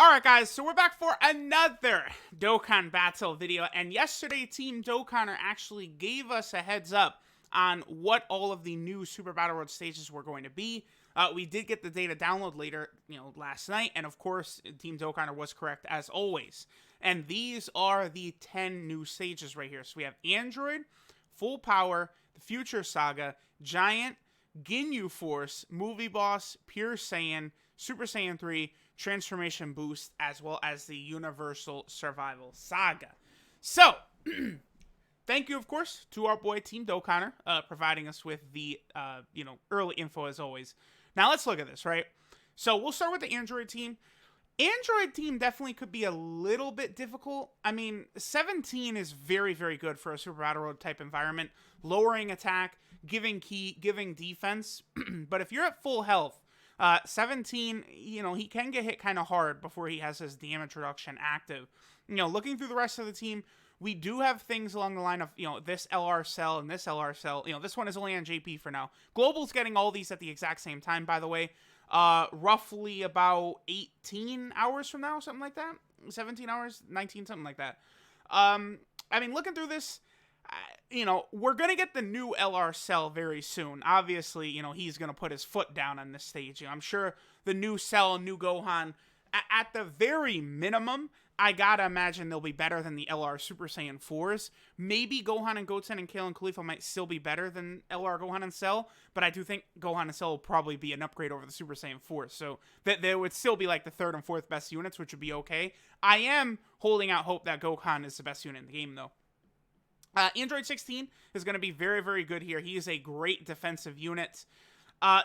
Alright guys, so we're back for another Dokkan battle video, and yesterday Team Dokkan actually gave us a heads up on what all of the new Super Battle Road stages were going to be. We did get the data download later, last night, and of course, Team Dokkan was correct as always. And these are the 10 new stages right here. So we have Android, Full Power, the Future Saga, Giant, Ginyu Force, Movie Boss, Pure Saiyan, Super Saiyan 3, Transformation Boost, as well as the Universal Survival Saga. So, thank you, of course, to our boy Team Dokkan, providing us with the, early info as always. Now, let's look at this, right? So, we'll start with the Android team. Android team definitely could be a little bit difficult. I mean, 17 is very, very good for a Super Battle Road type environment. Lowering attack, giving defense. But if you're at full health, 17, he can get hit kind of hard before he has his damage reduction active. Looking through the rest of the team, we do have things along the line of, this LR cell and this LR cell. This one is only on JP for now. Global's getting all these at the exact same time, by the way. Roughly about 18 hours from now, something like that. 17 hours, 19, something like that. I mean, looking through this, we're going to get the new LR cell very soon. Obviously, he's going to put his foot down on this stage. I'm sure the new cell, new Gohan, at the very minimum, I gotta imagine they'll be better than the LR Super Saiyan 4s. Maybe Gohan and Goten and Kale and Khalifa might still be better than LR Gohan and Cell, but I do think Gohan and Cell will probably be an upgrade over the Super Saiyan 4s. So that they would still be like the third and fourth best units, which would be okay. I am holding out hope that Gohan is the best unit in the game, though. Android 16 is going to be very, very good here. He is a great defensive unit.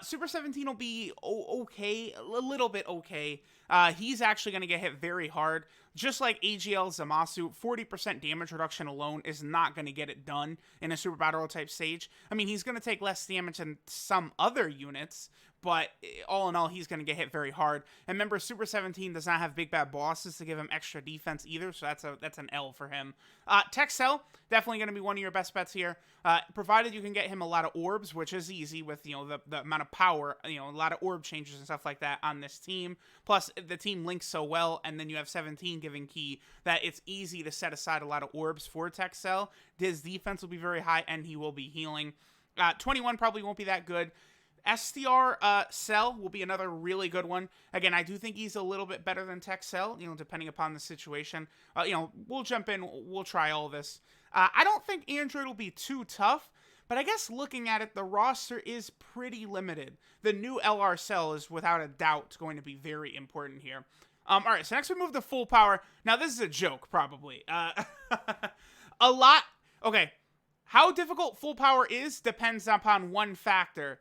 Super 17 will be okay, a little bit okay. He's actually going to get hit very hard. Just like AGL Zamasu, 40% damage reduction alone is not going to get it done in a Super Battle Road type stage. I mean, he's going to take less damage than some other units, but all in all, he's going to get hit very hard. And remember, Super 17 does not have big bad bosses to give him extra defense either, so that's an L for him. Tech Cell, definitely going to be one of your best bets here, provided you can get him a lot of orbs, which is easy with, the amount of power, a lot of orb changes and stuff like that on this team. Plus, the team links so well, and then you have 17 giving key that it's easy to set aside a lot of orbs for Tech Cell. His defense will be very high, and he will be healing. 21 probably won't be that good. STR Cell will be another really good one. Again, I do think he's a little bit better than Tech Cell, depending upon the situation. We'll jump in, we'll try all this. I don't think Android will be too tough, but I guess looking at it, the roster is pretty limited. The new LR Cell is without a doubt going to be very important here. Alright, so next we move to Full Power. Now, this is a joke, probably. Okay, how difficult Full Power is depends upon one factor.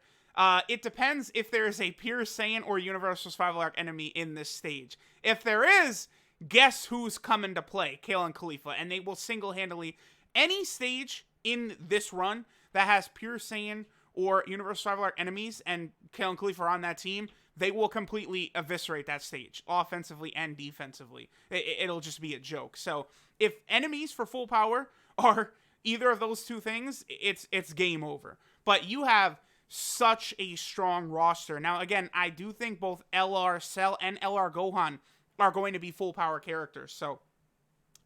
It depends if there is a Pure Saiyan or Universal Survival Arc enemy in this stage. If there is, guess who's coming to play? Kale and Khalifa. And they will single-handedly... Any stage in this run that has Pure Saiyan or Universal Survival Arc enemies and Kale and Khalifa are on that team, they will completely eviscerate that stage, offensively and defensively. It'll just be a joke. So, if enemies for Full Power are either of those two things, it's game over. But you have such a strong roster. Now, again, I do think both LR Cell and LR Gohan are going to be Full Power characters, so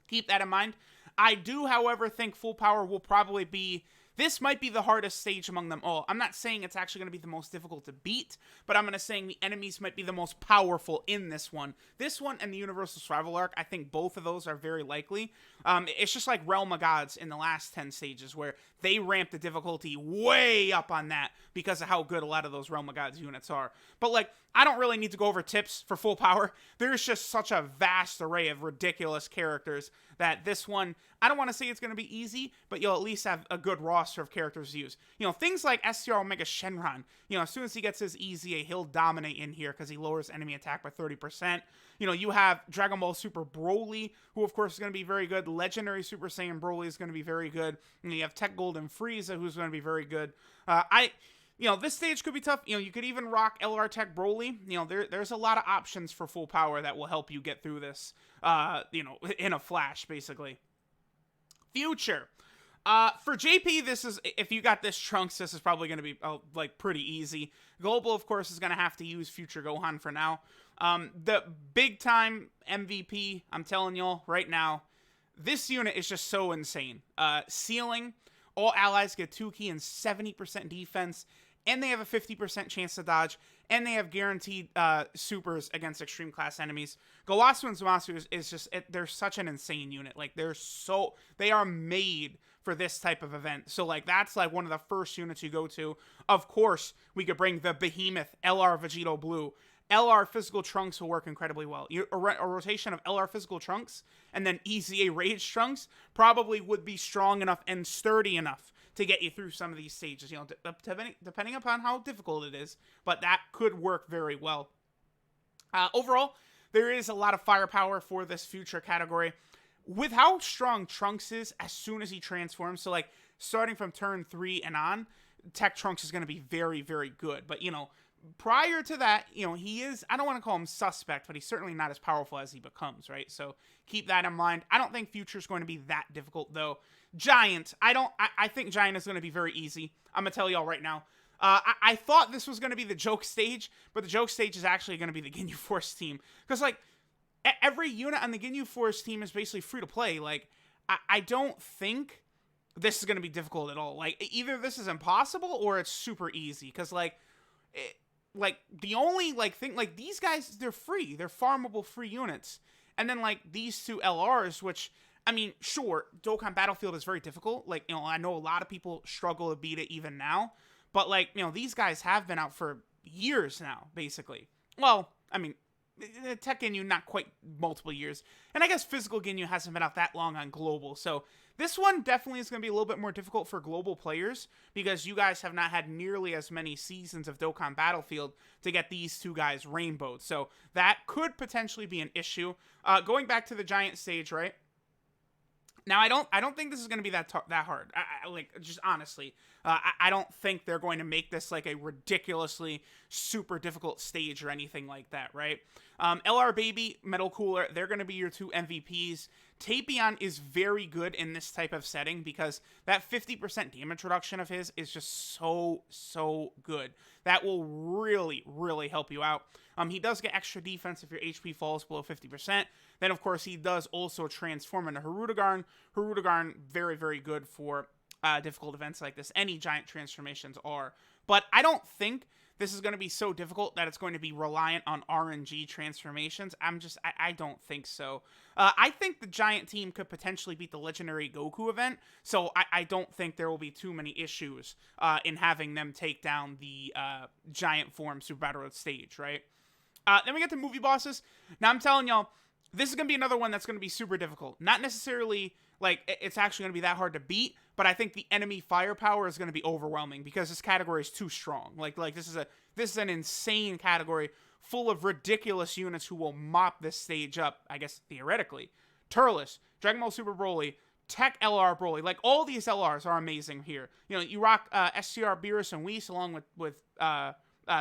keep that in mind. I do, however, think Full Power will probably be... This might be the hardest stage among them all. I'm not saying it's actually going to be the most difficult to beat, but I'm going to say the enemies might be the most powerful in this one. This one and the Universal Survival Arc, I think both of those are very likely. It's just like Realm of Gods in the last 10 stages, where they ramped the difficulty way up on that because of how good a lot of those Realm of Gods units are. But, I don't really need to go over tips for Full Power. There's just such a vast array of ridiculous characters that this one, I don't want to say it's going to be easy, but you'll at least have a good roster of characters to use. Things like STR Omega Shenron, as soon as he gets his EZA, he'll dominate in here because he lowers enemy attack by 30%. You have Dragon Ball Super Broly, who of course is going to be very good. Legendary Super Saiyan Broly is going to be very good. And you have Tech Golden Frieza, who's going to be very good. This stage could be tough. You could even rock LR Tech Broly. There's a lot of options for Full Power that will help you get through this, in a flash, basically. Future. For JP, this is, if you got this Trunks, this is probably going to be, pretty easy. Global, of course, is going to have to use Future Gohan for now. The big time MVP, I'm telling y'all right now, this unit is just so insane. Ceiling, all allies get 2 ki and 70% defense, and they have a 50% chance to dodge, and they have guaranteed supers against extreme class enemies. Gowasu and Zamasu is just, they're such an insane unit. Like, they are made for this type of event. So, like, that's, like, one of the first units you go to. Of course, we could bring the Behemoth LR Vegito Blue. LR Physical Trunks will work incredibly well. A rotation of LR Physical Trunks and then EZA Rage Trunks probably would be strong enough and sturdy enough to get you through some of these stages, you know, depending upon how difficult it is, but that could work very well. Overall, there is a lot of firepower for this future category. With how strong Trunks is as soon as he transforms, so like starting from turn 3 and on, Tech Trunks is going to be very, very good. But, you know, prior to that, you know, he is, I don't want to call him suspect, but he's certainly not as powerful as he becomes, right? So keep that in mind. I don't think Future's going to be that difficult, though. Giant, I think Giant is going to be very easy. I'm going to tell y'all right now. I thought this was going to be the joke stage, but the joke stage is actually going to be the Ginyu Force team. Because, like, every unit on the Ginyu Force team is basically free to play. Like, I don't think this is going to be difficult at all. Like, either this is impossible or it's super easy. Because, like, the only, like, thing, like, these guys, they're free. They're farmable free units. And then, like, these two LRs, which, I mean, sure, Dokkan Battlefield is very difficult. Like, you know, I know a lot of people struggle to beat it even now. But, like, you know, these guys have been out for years now, basically. Well, I mean, Tech Ginyu, not quite multiple years. And I guess Physical Ginyu hasn't been out that long on Global. So this one definitely is going to be a little bit more difficult for global players because you guys have not had nearly as many seasons of Dokkan Battlefield to get these two guys rainbowed. So that could potentially be an issue. Going back to the Giant stage, right? Now, I don't think this is going to be that hard. Like, just honestly, I don't think they're going to make this like a ridiculously super difficult stage or anything like that, right? LR Baby, Metal Cooler, they're going to be your two MVPs. Tapion is very good in this type of setting because that 50% damage reduction of his is just so good. That will really, really help you out. He does get extra defense if your HP falls below 50%. Then, of course, he does also transform into Hirudegarn. Hirudegarn, very, very good for difficult events like this. Any giant transformations are. But I don't think this is going to be so difficult that it's going to be reliant on RNG transformations. I don't think so. I think the Giant team could potentially beat the Legendary Goku event, so I don't think there will be too many issues in having them take down the Giant form Super Battle Road stage, right? Then we get to movie bosses. Now, I'm telling y'all, this is going to be another one that's going to be super difficult. Not necessarily, like, it's actually going to be that hard to beat, but I think the enemy firepower is going to be overwhelming because this category is too strong. Like this is an insane category full of ridiculous units who will mop this stage up, I guess, theoretically. Turles, Dragon Ball Super Broly, Tech LR Broly, like, all these LRs are amazing here. You know, you rock SCR Beerus and Whis along with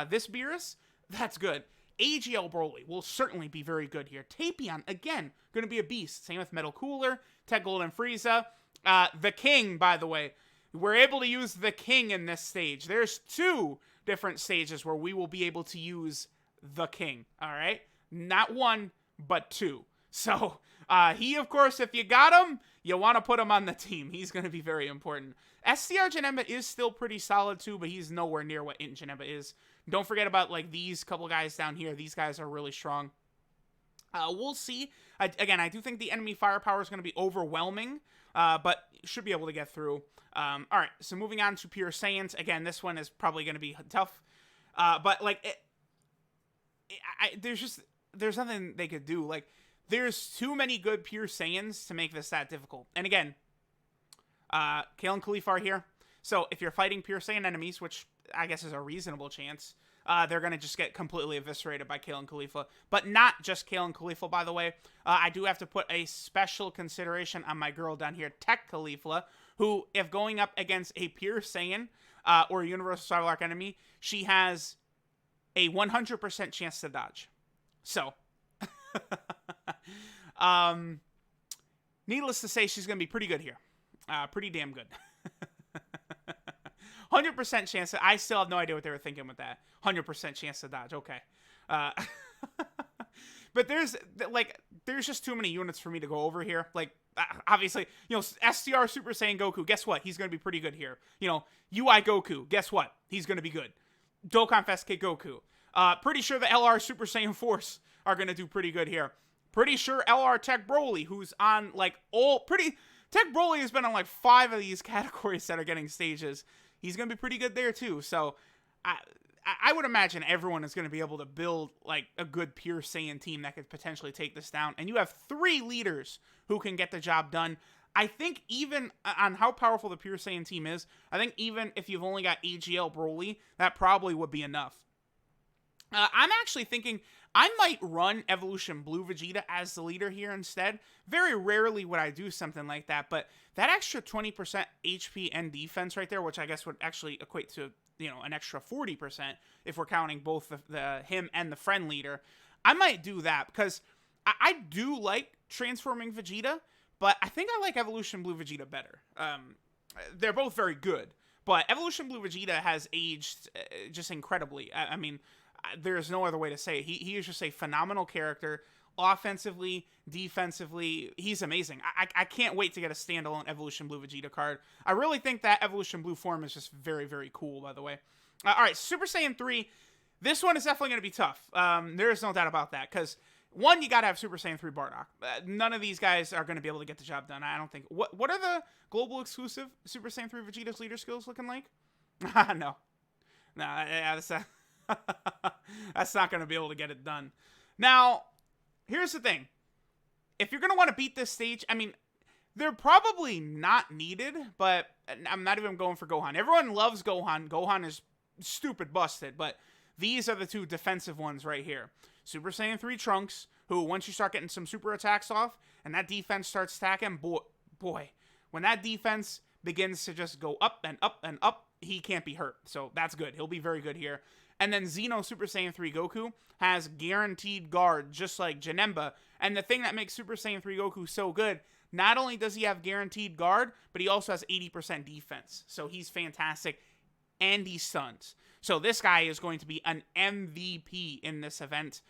this Beerus, that's good. AGL Broly will certainly be very good here. Tapion, again, going to be a beast. Same with Metal Cooler, Tech Golden Frieza. The King, by the way. We're able to use the King in this stage. There's 2 different stages where we will be able to use the King, alright? Not 1, but 2. So, he, of course, if you got him, you want to put him on the team. He's going to be very important. SCR Janemba is still pretty solid, too, but he's nowhere near what Int Janemba is. Don't forget about, like, these couple guys down here. These guys are really strong. We'll see. Again, I do think the enemy firepower is going to be overwhelming, but should be able to get through. All right, so moving on to Pure Saiyans. Again, this one is probably going to be tough, but, like, there's nothing they could do. Like, there's too many good Pure Saiyans to make this that difficult. And again, Kale and Khalifa are here. So if you're fighting Pure Saiyan enemies, which I guess is a reasonable chance, they're going to just get completely eviscerated by Kale and Khalifa. But not just Kale and Khalifa, by the way. I do have to put a special consideration on my girl down here, Tech Khalifa, who, if going up against a Pure Saiyan or a Universal Survival Arc enemy, she has a 100% chance to dodge. So, needless to say, she's going to be pretty good here. Pretty damn good. 100% chance. I still have no idea what they were thinking with that. 100% chance to dodge. Okay. but there's just too many units for me to go over here. Like, obviously, STR Super Saiyan Goku, guess what? He's going to be pretty good here. UI Goku, guess what? He's going to be good. Dokkan Fest Kid Goku. Pretty sure the LR Super Saiyan Force are going to do pretty good here. Pretty sure LR Tech Broly, who's on, Tech Broly has been on, 5 of these categories that are getting stages. He's going to be pretty good there, too. So, I would imagine everyone is going to be able to build, a good pure Saiyan team that could potentially take this down. And you have 3 leaders who can get the job done. I think even on how powerful the pure Saiyan team is, I think even if you've only got AGL Broly, that probably would be enough. I'm actually thinking I might run Evolution Blue Vegeta as the leader here instead. Very rarely would I do something like that, but that extra 20% HP and defense right there, which I guess would actually equate to, an extra 40% if we're counting both him and the friend leader. I might do that because I do like transforming Vegeta, but I think I like Evolution Blue Vegeta better. They're both very good, but Evolution Blue Vegeta has aged just incredibly. I mean, there's no other way to say it. He is just a phenomenal character. Offensively, defensively, he's amazing. I can't wait to get a standalone Evolution Blue Vegeta card. I really think that Evolution Blue form is just very, very cool, by the way. All right, Super Saiyan 3. This one is definitely going to be tough. There is no doubt about that, because one, you got to have Super Saiyan 3 Bardock. None of these guys are going to be able to get the job done, I don't think. What are the global exclusive Super Saiyan 3 Vegeta's leader skills looking like? No, that's that's not going to be able to get it done. Now, here's the thing. If you're going to want to beat this stage, I mean, they're probably not needed, but I'm not even going for Gohan. Everyone loves Gohan. Gohan is stupid busted, but these are the 2 defensive ones right here. Super Saiyan 3 Trunks, who once you start getting some super attacks off, and that defense starts stacking, boy, when that defense begins to just go up and up and up, he can't be hurt. So that's good. He'll be very good here. And then Xeno Super Saiyan 3 Goku has guaranteed guard, just like Janemba. And the thing that makes Super Saiyan 3 Goku so good, not only does he have guaranteed guard, but he also has 80% defense. So he's fantastic. And he stuns. So this guy is going to be an MVP in this event.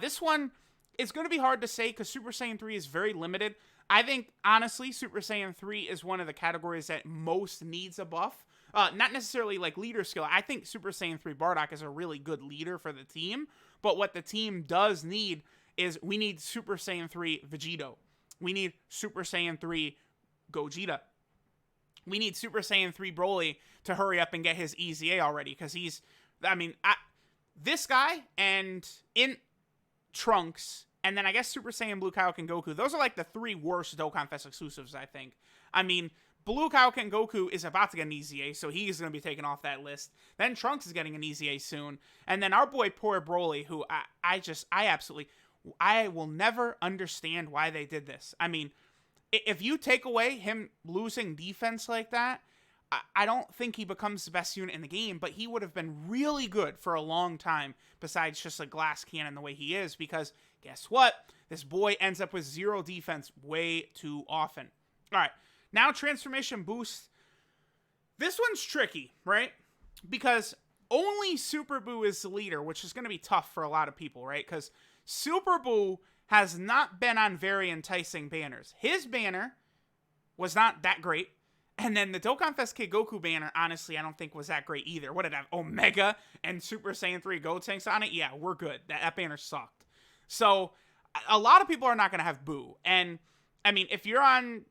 This one is going to be hard to say because Super Saiyan 3 is very limited. I think, honestly, Super Saiyan 3 is one of the categories that most needs a buff. Not necessarily like leader skill. I think Super Saiyan 3 Bardock is a really good leader for the team. But what the team does need is we need Super Saiyan 3 Vegito. We need Super Saiyan 3 Gogeta. We need Super Saiyan 3 Broly to hurry up and get his EZA already. Because this guy and in Trunks, and then I guess Super Saiyan Blue Kaioken Goku, those are like the 3 worst Dokkan Fest exclusives, I think. I mean, Blue Kaioken Goku is about to get an EZA, so he's going to be taken off that list. Then Trunks is getting an EZA soon. And then our boy poor Broly, who I will never understand why they did this. I mean, if you take away him losing defense like that, I don't think he becomes the best unit in the game, but he would have been really good for a long time besides just a glass cannon the way he is, because guess what? This boy ends up with 0 defense way too often. All right. Now, Transformation Boost. This one's tricky, right? Because only Super Buu is the leader, which is going to be tough for a lot of people, right? Because Super Buu has not been on very enticing banners. His banner was not that great. And then the Dokkan Fest Kid Goku banner, honestly, I don't think was that great either. What did it have? Omega and Super Saiyan 3 Gotenks on it? Yeah, we're good. That banner sucked. So, a lot of people are not going to have Buu. And, I mean, if you're on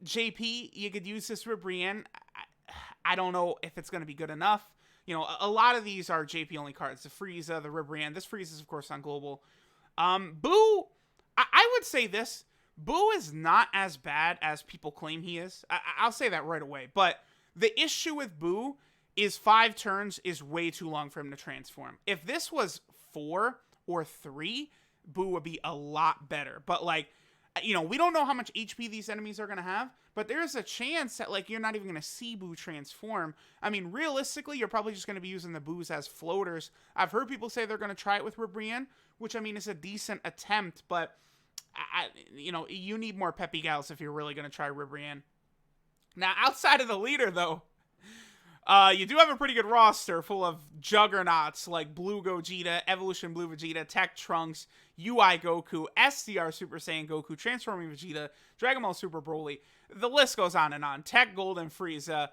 JP, you could use this Ribrianne. I don't know if it's going to be good enough. A lot of these are JP only cards. The Frieza, the Ribrianne. This Frieza is, of course, on Global. Buu, I would say this. Buu is not as bad as people claim he is. I'll say that right away. But the issue with Buu is 5 turns is way too long for him to transform. If this was 4 or 3, Buu would be a lot better. But, we don't know how much HP these enemies are going to have, but there's a chance that, you're not even going to see Buu transform. I mean, realistically, you're probably just going to be using the Boos as floaters. I've heard people say they're going to try it with Ribrianne, which, is a decent attempt, but, you need more Peppy Gals if you're really going to try Ribrianne. Now, outside of the leader, though, You do have a pretty good roster full of juggernauts like Blue Gogeta, Evolution Blue Vegeta, Tech Trunks, UI Goku, SDR Super Saiyan Goku, Transforming Vegeta, Dragon Ball Super Broly. The list goes on and on. Tech Golden Frieza,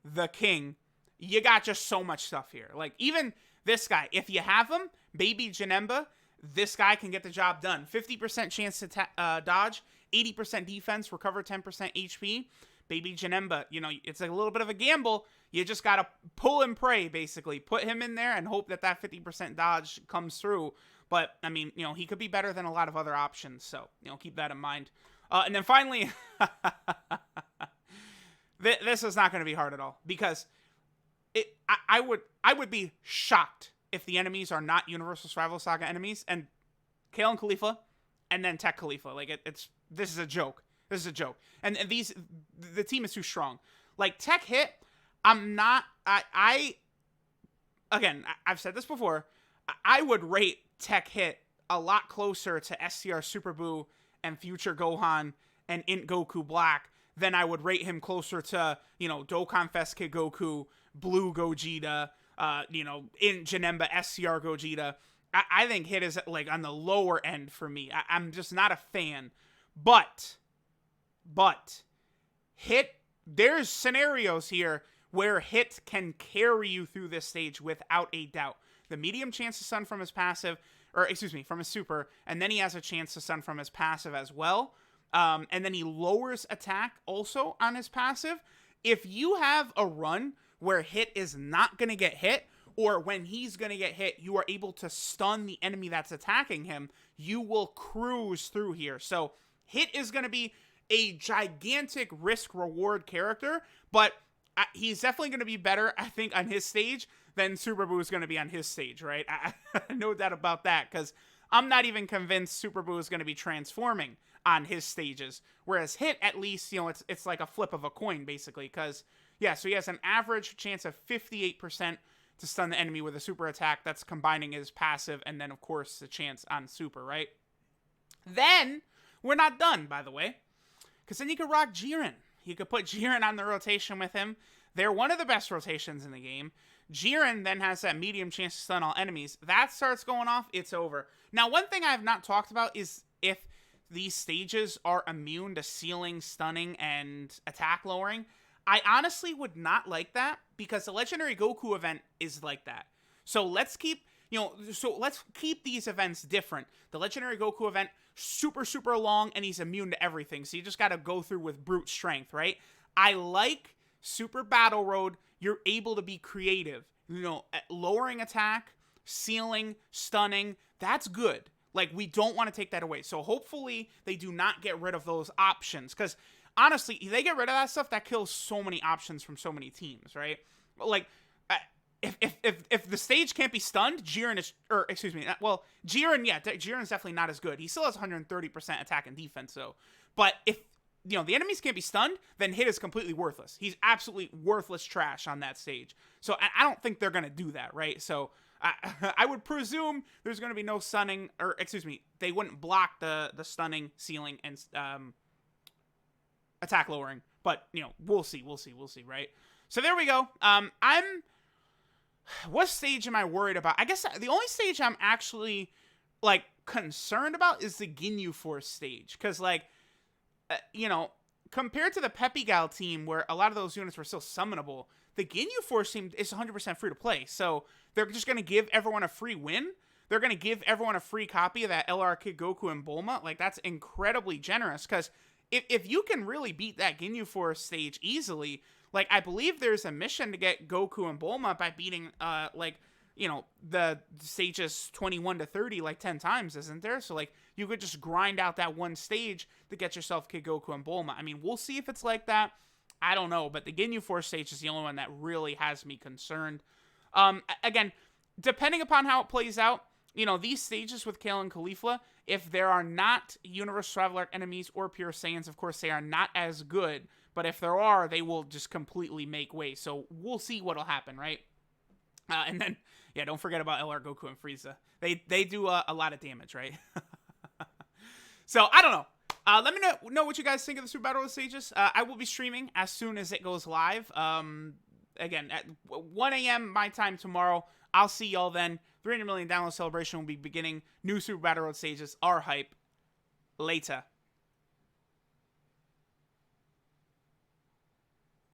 the King. You got just so much stuff here. Like, even this guy, if you have him, Baby Janemba, this guy can get the job done. 50% chance to dodge, 80% defense, recover 10% HP. Baby Janemba, you know, it's a little bit of a gamble. You just got to pull and pray, basically. Put him in there and hope that that 50% dodge comes through. But, I mean, you know, he could be better than a lot of other options. So, you know, keep that in mind. And then finally, this is not going to be hard at all. Because I would be shocked if the enemies are not Universal Survival Saga enemies. And Kale and Khalifa, and then Tech Khalifa. Like, this is a joke. This is a joke. And the team is too strong. Like, Tech Hit, again, I've said this before, I would rate Tech Hit a lot closer to STR Super Buu and Future Gohan and Int Goku Black than I would rate him closer to, you know, Dokkan Fest Kid Goku, Blue Gogeta, you know, Int Janemba, SCR Gogeta. I think Hit is, like, on the lower end for me. I'm just not a fan. But Hit, there's scenarios here where Hit can carry you through this stage without a doubt. The medium chance to stun from his passive, or excuse me, from his super, and then he has a chance to stun from his passive as well. And then he lowers attack also on his passive. If you have a run where Hit is not going to get hit, or when he's going to get hit, you are able to stun the enemy that's attacking him, you will cruise through here. So Hit is going to be a gigantic risk-reward character, but he's definitely going to be better, I think, on his stage than Super Buu is going to be on his stage, right? No doubt about that, because I'm not even convinced Super Buu is going to be transforming on his stages, whereas Hit, at least, you know, it's like a flip of a coin, basically, because, yeah, so he has an average chance of 58% to stun the enemy with a super attack that's combining his passive, and then, of course, the chance on super, right? Then, we're not done, by the way, because then you could rock Jiren. You could put Jiren on the rotation with him. They're one of the best rotations in the game. Jiren then has that medium chance to stun all enemies. That starts going off, it's over. Now, one thing I have not talked about is if these stages are immune to ceiling, stunning, and attack lowering. I honestly would not like that, because the Legendary Goku event is like that. So let's keep, let's keep these events different. The Legendary Goku event, super, super long, and he's immune to everything. So you just got to go through with brute strength, right? I like Super Battle Road. You're able to be creative. You know, lowering attack, sealing, stunning, that's good. Like, we don't want to take that away. So hopefully they do not get rid of those options, because honestly, if they get rid of that stuff, that kills so many options from so many teams, right? Like, if the stage can't be stunned, Jiren is, or excuse me, well, Jiren, yeah, Jiren is definitely not as good. He still has 130% attack and defense, though. But if, you know, the enemies can't be stunned, then Hit is completely worthless. He's absolutely worthless trash on that stage. So I don't think they're going to do that, right? So I would presume there's going to be no stunning, or excuse me, they wouldn't block the stunning, sealing, and attack lowering. But, you know, we'll see, right? So there we go. What stage am I worried about? I guess the only stage I'm actually, like, concerned about is the Ginyu Force stage. Because, like, you know, compared to the Pepigal team, where a lot of those units were still summonable, the Ginyu Force team is 100% free to play. So they're just going to give everyone a free win. They're going to give everyone a free copy of that LR Kid Goku and Bulma. Like, that's incredibly generous. Because if you can really beat that Ginyu Force stage easily, like, I believe there's a mission to get Goku and Bulma by beating, like, you know, the stages 21 to 30, like, 10 times, isn't there? So, like, you could just grind out that one stage to get yourself Kid Goku and Bulma. I mean, we'll see if it's like that. I don't know, but the Ginyu Force stage is the only one that really has me concerned. Again, depending upon how it plays out, you know, these stages with Kale and Khalifa, if there are not Universal Survival Arc enemies or Pure Saiyans, of course, they are not as good. But if there are, they will just completely make way. So we'll see what'll happen, right? And then, yeah, don't forget about LR Goku and Frieza. They do a lot of damage, right? So, I don't know. Let me know what you guys think of the Super Battle Road stages. I will be streaming as soon as it goes live. again, at 1 a.m. my time tomorrow. I'll see y'all then. 300 million download celebration will be beginning. New Super Battle Road stages are hype. Later.